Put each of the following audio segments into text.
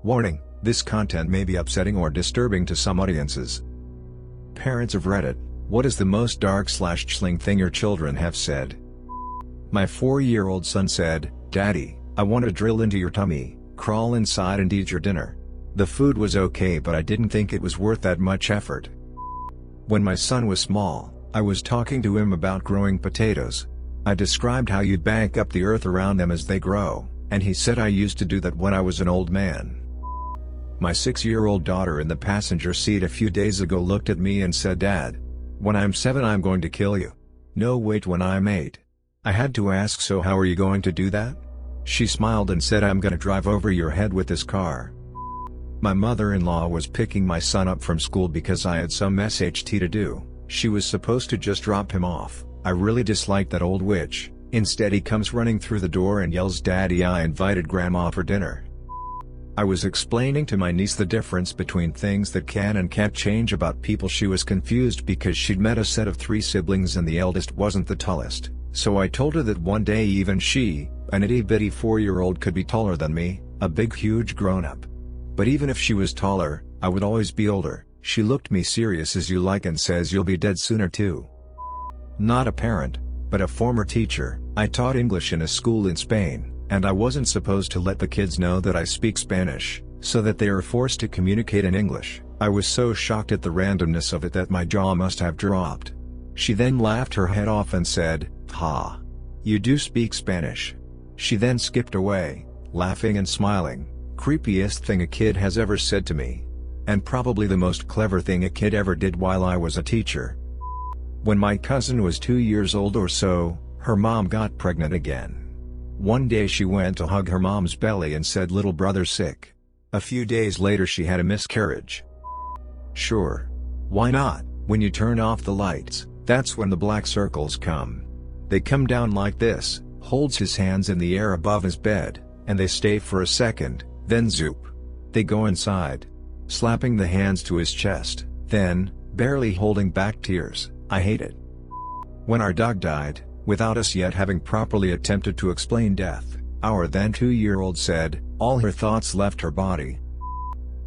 Warning, this content may be upsetting or disturbing to some audiences. Parents of Reddit, what is the most dark/chilling thing your children have said? My 4-year-old son said, "Daddy, I want to drill into your tummy, crawl inside and eat your dinner." The food was okay, but I didn't think it was worth that much effort. When my son was small, I was talking to him about growing potatoes. I described how you bank up the earth around them as they grow, and he said I used to do that when I was an old man. My 6-year-old daughter in the passenger seat a few days ago looked at me and said, "Dad, when I'm 7 I'm going to kill you." No, wait, when I'm 8. I had to ask, "So how are you going to do that?" She smiled and said, "I'm gonna drive over your head with this car." My mother-in-law was picking my son up from school because I had some SHT to do. She was supposed to just drop him off. I really dislike that old witch. Instead he comes running through the door and yells, "Daddy, I invited Grandma for dinner." I was explaining to my niece the difference between things that can and can't change about people. She was confused because she'd met a set of 3 siblings and the eldest wasn't the tallest, so I told her that one day even she, an itty-bitty 4-year-old, could be taller than me, a big huge grown-up. But even if she was taller, I would always be older. She looked me serious as you like and says, "You'll be dead sooner too." Not a parent, but a former teacher. I taught English in a school in Spain, and I wasn't supposed to let the kids know that I speak Spanish, so that they are forced to communicate in English. I was so shocked at the randomness of it that my jaw must have dropped. She then laughed her head off and said, "Ha! You do speak Spanish." She then skipped away, laughing and smiling. Creepiest thing a kid has ever said to me. And probably the most clever thing a kid ever did while I was a teacher. When my cousin was 2 years old or so, her mom got pregnant again. One day she went to hug her mom's belly and said, "Little brother's sick." A few days later she had a miscarriage. Sure. Why not? When you turn off the lights, that's when the black circles come. They come down like this, holds his hands in the air above his bed, and they stay for a second, then zoop. They go inside, slapping the hands to his chest, then, barely holding back tears. I hate it. When our dog died, without us yet having properly attempted to explain death, our then 2-year-old said, all her thoughts left her body.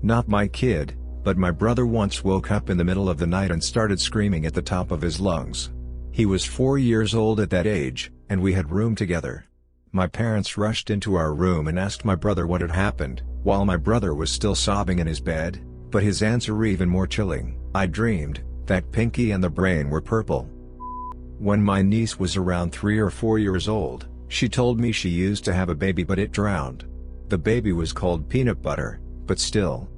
Not my kid, but my brother once woke up in the middle of the night and started screaming at the top of his lungs. He was 4 years old at that age, and we had room together. My parents rushed into our room and asked my brother what had happened, while my brother was still sobbing in his bed, but his answer even more chilling: "I dreamed that Pinky and the brain were purple." When my niece was around 3 or 4 years old, she told me she used to have a baby but it drowned. The baby was called Peanut Butter, but still.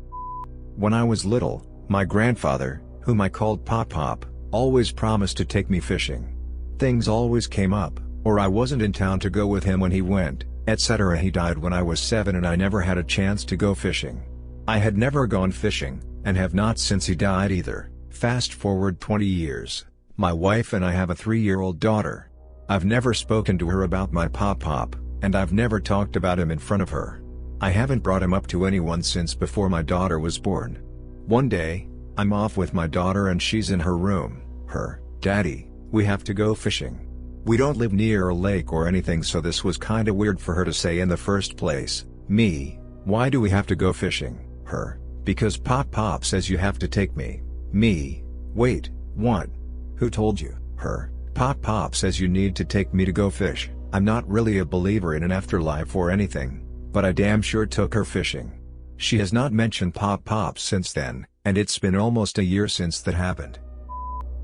When I was little, my grandfather, whom I called Pop-Pop, always promised to take me fishing. Things always came up, or I wasn't in town to go with him when he went, etc. He died when I was 7 and I never had a chance to go fishing. I had never gone fishing, and have not since he died either. Fast forward 20 years. My wife and I have a 3-year-old daughter. I've never spoken to her about my Pop-Pop, and I've never talked about him in front of her. I haven't brought him up to anyone since before my daughter was born. One day, I'm off with my daughter and she's in her room. "Daddy, we have to go fishing." We don't live near a lake or anything, so this was kinda weird for her to say in the first place. Me: "Why do we have to go fishing?" "Because Pop-Pop says you have to take me." Me: "Wait, what? Who told you?" "Pop-Pop says you need to take me to go fish." I'm not really a believer in an afterlife or anything, but I damn sure took her fishing. She has not mentioned Pop-Pop since then, and it's been almost a year since that happened.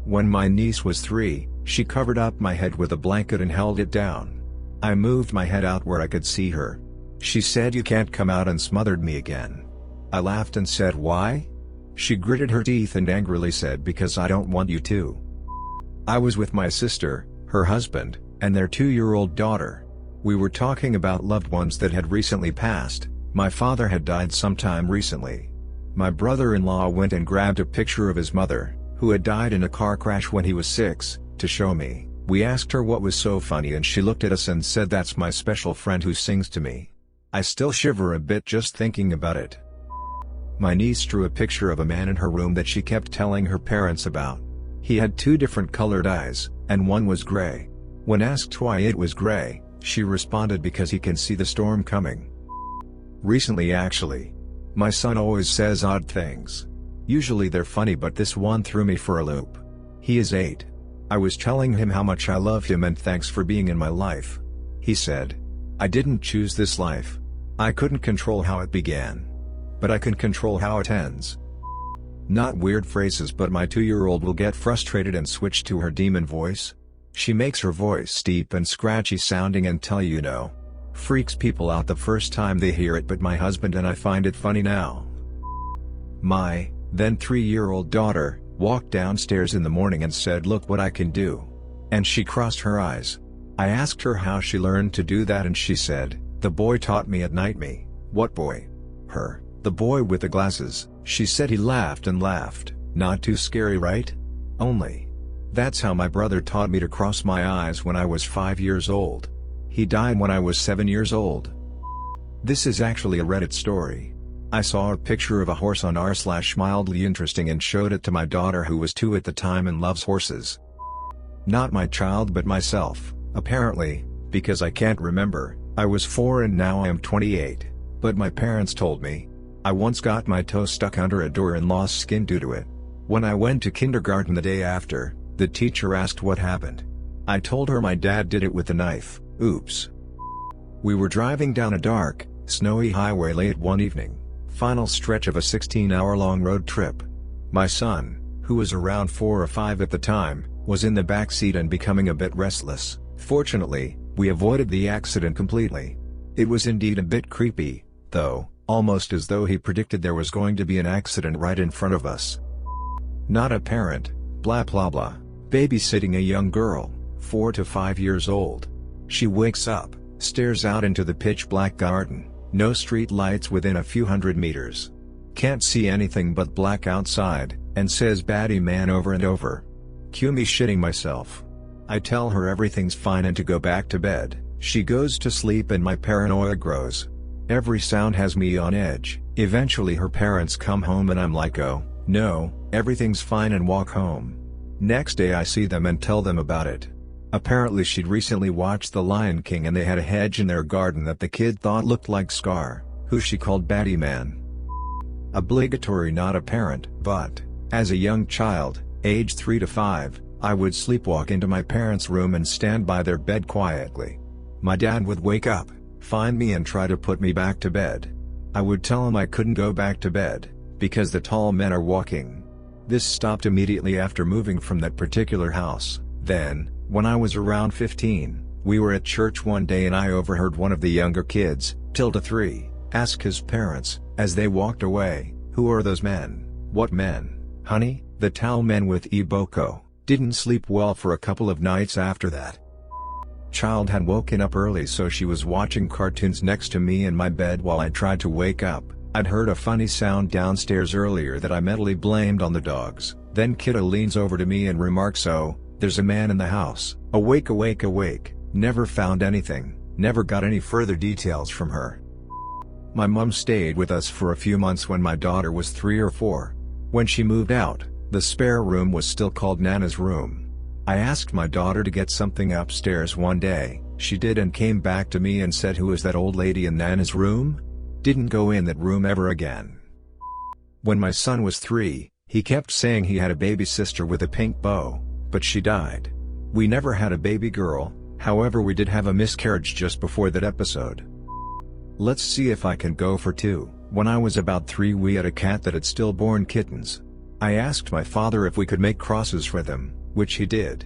When my niece was 3, she covered up my head with a blanket and held it down. I moved my head out where I could see her. She said, "You can't come out," and smothered me again. I laughed and said, "Why?" She gritted her teeth and angrily said, "Because I don't want you to." I was with my sister, her husband, and their 2-year-old daughter. We were talking about loved ones that had recently passed. My father had died sometime recently. My brother-in-law went and grabbed a picture of his mother, who had died in a car crash when he was 6, to show me. We asked her what was so funny and she looked at us and said, "That's my special friend who sings to me." I still shiver a bit just thinking about it. My niece drew a picture of a man in her room that she kept telling her parents about. He had 2 different colored eyes, and one was gray. When asked why it was gray, she responded, "Because he can see the storm coming." Recently actually. My son always says odd things. Usually they're funny, but this one threw me for a loop. He is 8. I was telling him how much I love him and thanks for being in my life. He said, "I didn't choose this life. I couldn't control how it began. But I can control how it ends." Not weird phrases, but my 2-year-old will get frustrated and switch to her demon voice. She makes her voice deep and scratchy sounding and freaks people out the first time they hear it, but my husband and I find it funny now. My, then 3-year-old daughter, walked downstairs in the morning and said, "Look what I can do." And she crossed her eyes. I asked her how she learned to do that and she said, "The boy taught me at night." Me, what boy? Her, the boy with the glasses. She said he laughed and laughed. Not too scary, right? Only. That's how my brother taught me to cross my eyes when I was 5 years old. He died when I was 7 years old. This is actually a Reddit story. I saw a picture of a horse on r/mildly interesting and showed it to my daughter who was 2 at the time and loves horses. Not my child but myself, apparently, because I can't remember. I was 4 and now I am 28, but my parents told me. I once got my toe stuck under a door and lost skin due to it. When I went to kindergarten the day after, the teacher asked what happened. I told her my dad did it with a knife. Oops. We were driving down a dark, snowy highway late one evening, final stretch of a 16-hour-long road trip. My son, who was around 4 or 5 at the time, was in the back seat and becoming a bit restless. Fortunately, we avoided the accident completely. It was indeed a bit creepy, though, almost as though he predicted there was going to be an accident right in front of us. Not a parent, blah blah blah, babysitting a young girl, 4 to 5 years old. She wakes up, stares out into the pitch-black garden, no street lights within a few hundred meters. Can't see anything but black outside, and says "baddie man" over and over. Cue me shitting myself. I tell her everything's fine and to go back to bed. She goes to sleep and my paranoia grows. Every sound has me on edge. Eventually her parents come home and I'm like, "Oh, no, everything's fine," and walk home. Next day I see them and tell them about it. Apparently she'd recently watched The Lion King and they had a hedge in their garden that the kid thought looked like Scar, who she called Baddie Man. Obligatory not a parent, but, as a young child, aged 3 to 5, I would sleepwalk into my parents' room and stand by their bed quietly. My dad would wake up, find me and try to put me back to bed. I would tell him I couldn't go back to bed, because the tall men are walking. This stopped immediately after moving from that particular house. Then, when I was around 15, we were at church one day and I overheard one of the younger kids, (3), ask his parents, as they walked away, "Who are those men?" "What men, honey?" "The tall men with Iboko." Didn't sleep well for a couple of nights after that. Child had woken up early, so she was watching cartoons next to me in my bed while I tried to wake up. I'd heard a funny sound downstairs earlier that I mentally blamed on the dogs. Then kiddo leans over to me and remarks, "Oh, there's a man in the house." Awake, awake, awake. Never found anything, never got any further details from her. My mom stayed with us for a few months when my daughter was 3 or 4. When she moved out, the spare room was still called Nana's room. I asked my daughter to get something upstairs one day. She did and came back to me and said, "Who is that old lady in Nana's room?" Didn't go in that room ever again. When my son was 3, he kept saying he had a baby sister with a pink bow, but she died. We never had a baby girl, however we did have a miscarriage just before that episode. Let's see if I can go for 2. When I was about 3 we had a cat that had stillborn kittens. I asked my father if we could make crosses for them, which he did.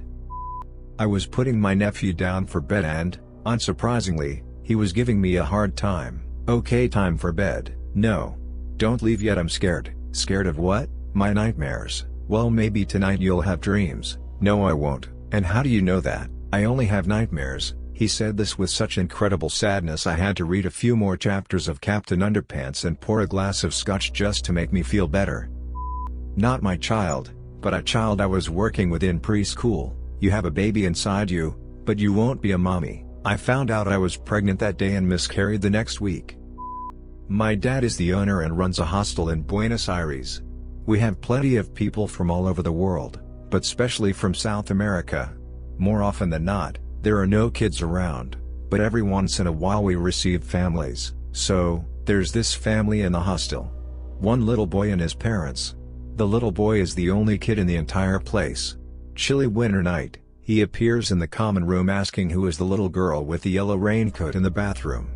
I was putting my nephew down for bed and, unsurprisingly, he was giving me a hard time. "Okay, time for bed." "No. Don't leave yet, I'm scared." "Scared of what?" "My nightmares." "Well, maybe tonight you'll have dreams." "No, I won't." "And how do you know that?" "I only have nightmares." He said this with such incredible sadness I had to read a few more chapters of Captain Underpants and pour a glass of scotch just to make me feel better. Not my child, but a child I was working with in preschool. You have a baby inside you, but you won't be a mommy. I found out I was pregnant that day and miscarried the next week. My dad is the owner and runs a hostel in Buenos Aires. We have plenty of people from all over the world, but especially from South America. More often than not, there are no kids around, but every once in a while we receive families. So, there's this family in the hostel. One little boy and his parents. The little boy is the only kid in the entire place. Chilly winter night, he appears in the common room asking who is the little girl with the yellow raincoat in the bathroom.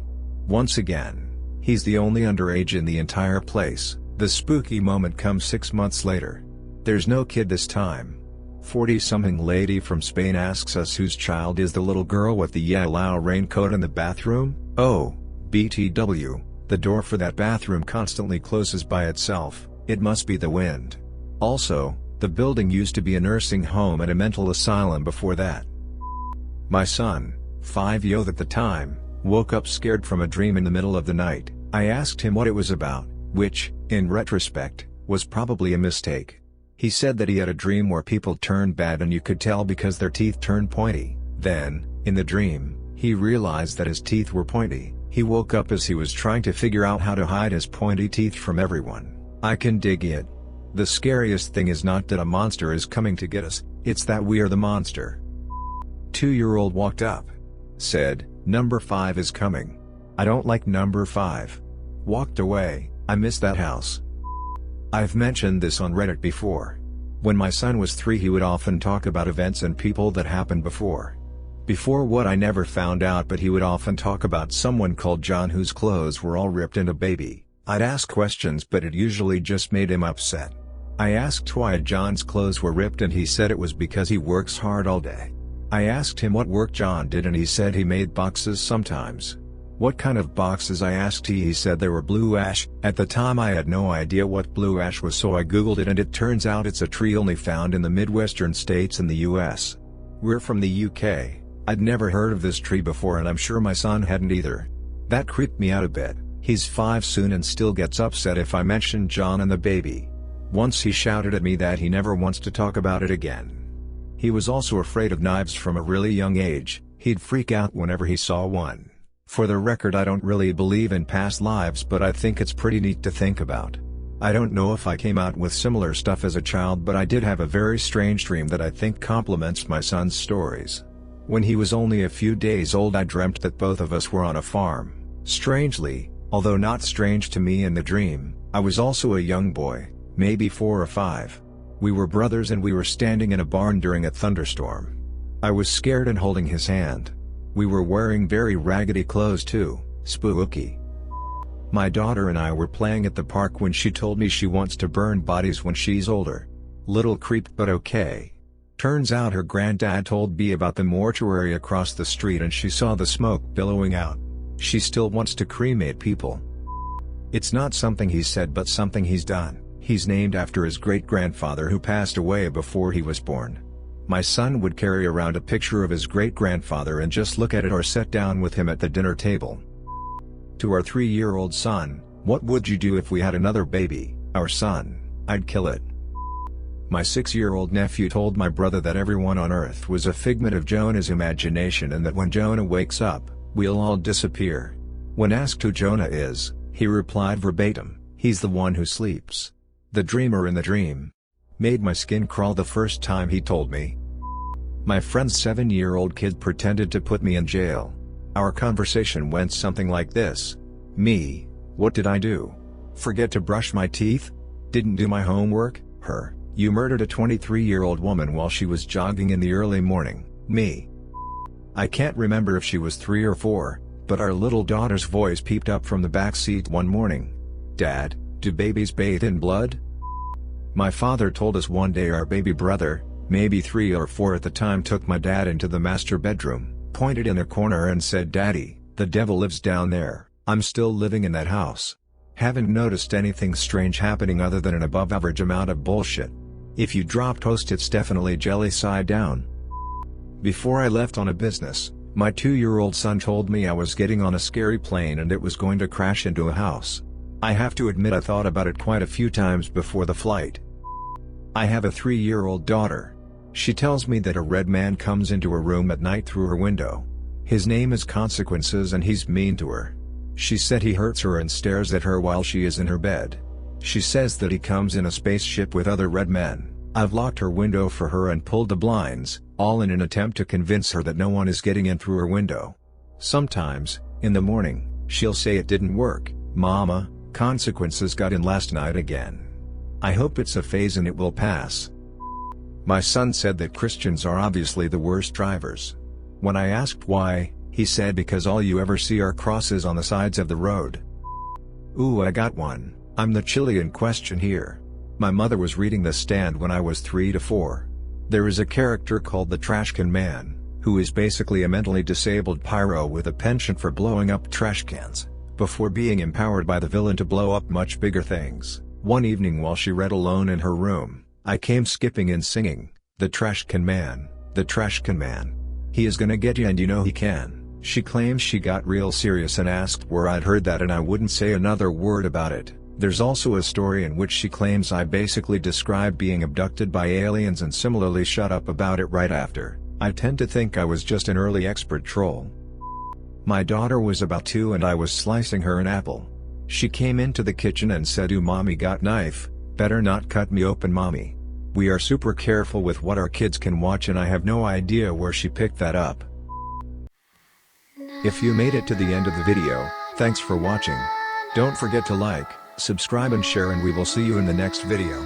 Once again, he's the only underage in the entire place. The spooky moment comes 6 months later. There's no kid this time. 40-something lady from Spain asks us whose child is the little girl with the yellow raincoat in the bathroom. Oh, BTW, the door for that bathroom constantly closes by itself, it must be the wind. Also, the building used to be a nursing home and a mental asylum before that. My son, 5 at the time, woke up scared from a dream in the middle of the night. I asked him what it was about, which, in retrospect, was probably a mistake. He said that he had a dream where people turned bad and you could tell because their teeth turned pointy. Then, in the dream, he realized that his teeth were pointy. He woke up as he was trying to figure out how to hide his pointy teeth from everyone. I can dig it. The scariest thing is not that a monster is coming to get us, it's that we are the monster. 2-year-old walked up. Said, "Number 5 is coming. I don't like number 5. Walked away. I miss that house." I've mentioned this on Reddit before. When my son was 3 he would often talk about events and people that happened before. Before what I never found out, but he would often talk about someone called John whose clothes were all ripped and a baby. I'd ask questions but it usually just made him upset. I asked why John's clothes were ripped and he said it was because he works hard all day. I asked him what work John did and he said he made boxes sometimes. What kind of boxes I asked he said they were blue ash. At the time I had no idea what blue ash was, so I googled it and it turns out it's a tree only found in the Midwestern states in the US. We're from the UK, I'd never heard of this tree before and I'm sure my son hadn't either. That creeped me out a bit. He's 5 soon and still gets upset if I mention John and the baby. Once he shouted at me that he never wants to talk about it again. He was also afraid of knives from a really young age. He'd freak out whenever he saw one. For the record, I don't really believe in past lives, but I think it's pretty neat to think about. I don't know if I came out with similar stuff as a child, but I did have a very strange dream that I think complements my son's stories. When he was only a few days old I dreamt that both of us were on a farm. Strangely, although not strange to me in the dream, I was also a young boy, maybe 4 or 5. We were brothers and we were standing in a barn during a thunderstorm. I was scared and holding his hand. We were wearing very raggedy clothes too, spooky. My daughter and I were playing at the park when she told me she wants to burn bodies when she's older. Little creep, but okay. Turns out her granddad told B about the mortuary across the street and she saw the smoke billowing out. She still wants to cremate people. It's not something he said but something he's done. He's named after his great-grandfather who passed away before he was born. My son would carry around a picture of his great-grandfather and just look at it or sit down with him at the dinner table. To our 3-year-old son, "What would you do if we had another baby, our son?" "I'd kill it." My 6-year-old nephew told my brother that everyone on Earth was a figment of Jonah's imagination and that when Jonah wakes up, we'll all disappear. When asked who Jonah is, he replied verbatim, "He's the one who sleeps. The dreamer in the dream." Made my skin crawl the first time he told me. My friend's 7-year-old kid pretended to put me in jail. Our conversation went something like this. Me, "What did I do? Forget to brush my teeth? Didn't do my homework?" Her, "You murdered a 23-year-old woman while she was jogging in the early morning." Me. I can't remember if she was 3 or 4, but our little daughter's voice peeped up from the back seat one morning. "Dad, do babies bathe in blood?" My father told us one day our baby brother, maybe 3 or 4 at the time, took my dad into the master bedroom, pointed in a corner and said, "Daddy, the devil lives down there. I'm still living in that house. Haven't noticed anything strange happening other than an above average amount of bullshit. If you drop toast it's definitely jelly side down." Before I left on a business, my 2-year-old son told me I was getting on a scary plane and it was going to crash into a house. I have to admit I thought about it quite a few times before the flight. I have a 3-year-old daughter. She tells me that a red man comes into her room at night through her window. His name is Consequences and he's mean to her. She said he hurts her and stares at her while she is in her bed. She says that he comes in a spaceship with other red men. I've locked her window for her and pulled the blinds, all in an attempt to convince her that no one is getting in through her window. Sometimes, in the morning, she'll say it didn't work, "Mama, consequences got in last night again. I hope it's a phase and it will pass. My son said that Christians are obviously the worst drivers. When I asked why, he said because all you ever see are crosses on the sides of the road. Ooh, I got one. I'm the Chile in question here. My mother was reading The Stand when I was 3 to 4. There is a character called the Trash Can Man, who is basically a mentally disabled pyro with a penchant for blowing up trash cans, before being empowered by the villain to blow up much bigger things. One evening while she read alone in her room, I came skipping in singing, "The Trash Can Man, the Trash Can Man. He is gonna get you and you know he can." She claims she got real serious and asked where I'd heard that and I wouldn't say another word about it. There's also a story in which she claims I basically described being abducted by aliens and similarly shut up about it right after. I tend to think I was just an early expert troll. My daughter was about 2 and I was slicing her an apple. She came into the kitchen and said, "Ooh, mommy got knife, better not cut me open, mommy." We are super careful with what our kids can watch and I have no idea where she picked that up. If you made it to the end of the video, thanks for watching. Don't forget to like, subscribe and share and we will see you in the next video.